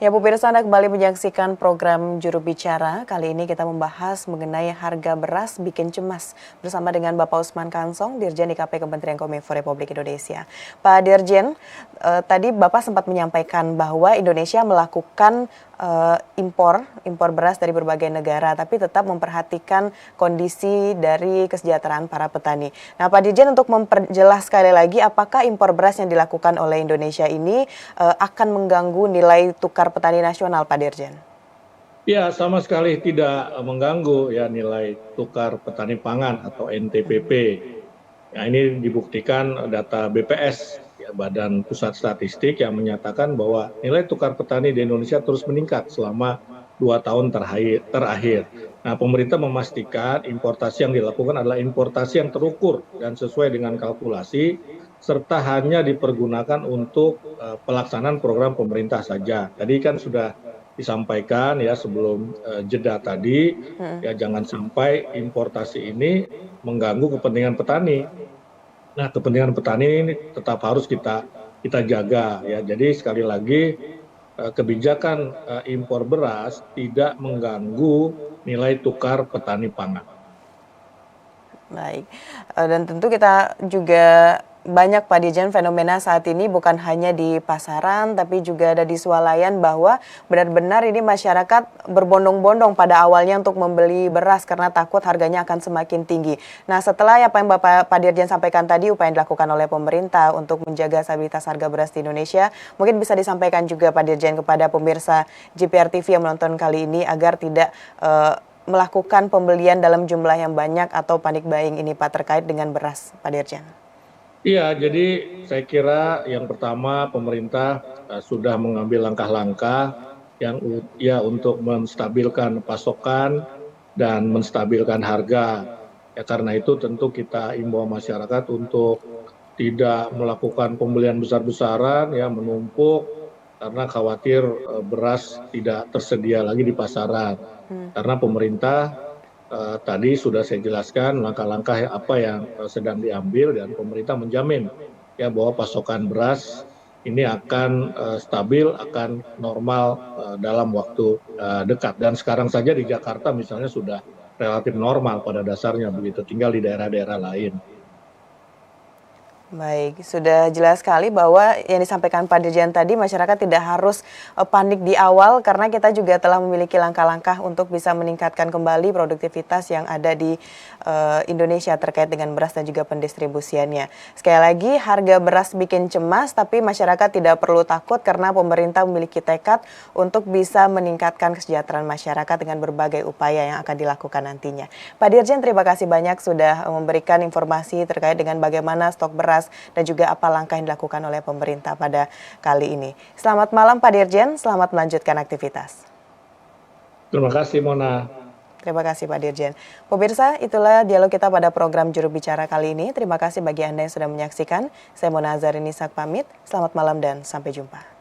Ya, pemirsa, Anda kembali menyaksikan program Juru Bicara. Kali ini kita membahas mengenai harga beras bikin cemas bersama dengan Bapak Usman Kansong, Dirjen IKP Kementerian Kominfo Republik Indonesia. Pak Dirjen, tadi Bapak sempat menyampaikan bahwa Indonesia melakukan impor beras dari berbagai negara, tapi tetap memperhatikan kondisi dari kesejahteraan para petani. Nah, Pak Dirjen, untuk memperjelas sekali lagi, apakah impor beras yang dilakukan oleh Indonesia ini akan mengganggu nilai tukar petani nasional, Pak Dirjen? Ya, sama sekali tidak mengganggu ya nilai tukar petani pangan atau NTPP. Ya, ini dibuktikan data BPS, ya, Badan Pusat Statistik, yang menyatakan bahwa nilai tukar petani di Indonesia terus meningkat selama 2 tahun terakhir. Nah, pemerintah memastikan importasi yang dilakukan adalah importasi yang terukur dan sesuai dengan kalkulasi, serta hanya dipergunakan untuk pelaksanaan program pemerintah saja. Tadi kan sudah disampaikan ya sebelum jeda tadi, ya jangan sampai importasi ini mengganggu kepentingan petani. Nah, kepentingan petani ini tetap harus kita jaga ya. Jadi sekali lagi kebijakan impor beras tidak mengganggu nilai tukar petani pangan. Baik, dan tentu kita juga banyak, Pak Dirjen, fenomena saat ini bukan hanya di pasaran tapi juga ada di swalayan, bahwa benar-benar ini masyarakat berbondong-bondong pada awalnya untuk membeli beras karena takut harganya akan semakin tinggi. Nah, setelah apa yang Pak Dirjen sampaikan tadi, upaya yang dilakukan oleh pemerintah untuk menjaga stabilitas harga beras di Indonesia, mungkin bisa disampaikan juga, Pak Dirjen, kepada pemirsa JPR TV yang menonton kali ini agar tidak melakukan pembelian dalam jumlah yang banyak atau panic buying ini, Pak, terkait dengan beras, Pak Dirjen. Iya, jadi saya kira yang pertama pemerintah sudah mengambil langkah-langkah yang ya untuk menstabilkan pasokan dan menstabilkan harga. Ya, karena itu tentu kita imbau masyarakat untuk tidak melakukan pembelian besar-besaran ya menumpuk, karena khawatir beras tidak tersedia lagi di pasaran. Karena pemerintah tadi sudah saya jelaskan langkah-langkah apa yang sedang diambil, dan pemerintah menjamin ya bahwa pasokan beras ini akan stabil, akan normal dalam waktu dekat. Dan sekarang saja di Jakarta misalnya sudah relatif normal pada dasarnya begitu, tinggal di daerah-daerah lain. Baik, sudah jelas sekali bahwa yang disampaikan Pak Dirjen tadi, masyarakat tidak harus panik di awal karena kita juga telah memiliki langkah-langkah untuk bisa meningkatkan kembali produktivitas yang ada di Indonesia terkait dengan beras dan juga pendistribusiannya. Sekali lagi, harga beras bikin cemas, tapi masyarakat tidak perlu takut karena pemerintah memiliki tekad untuk bisa meningkatkan kesejahteraan masyarakat dengan berbagai upaya yang akan dilakukan nantinya. Pak Dirjen, terima kasih banyak sudah memberikan informasi terkait dengan bagaimana stok beras dan juga apa langkah yang dilakukan oleh pemerintah pada kali ini. Selamat malam, Pak Dirjen, selamat melanjutkan aktivitas. Terima kasih, Mona. Terima kasih, Pak Dirjen. Pemirsa, itulah dialog kita pada program Juru Bicara kali ini. Terima kasih bagi Anda yang sudah menyaksikan. Saya Mona Azarini Sak pamit. Selamat malam dan sampai jumpa.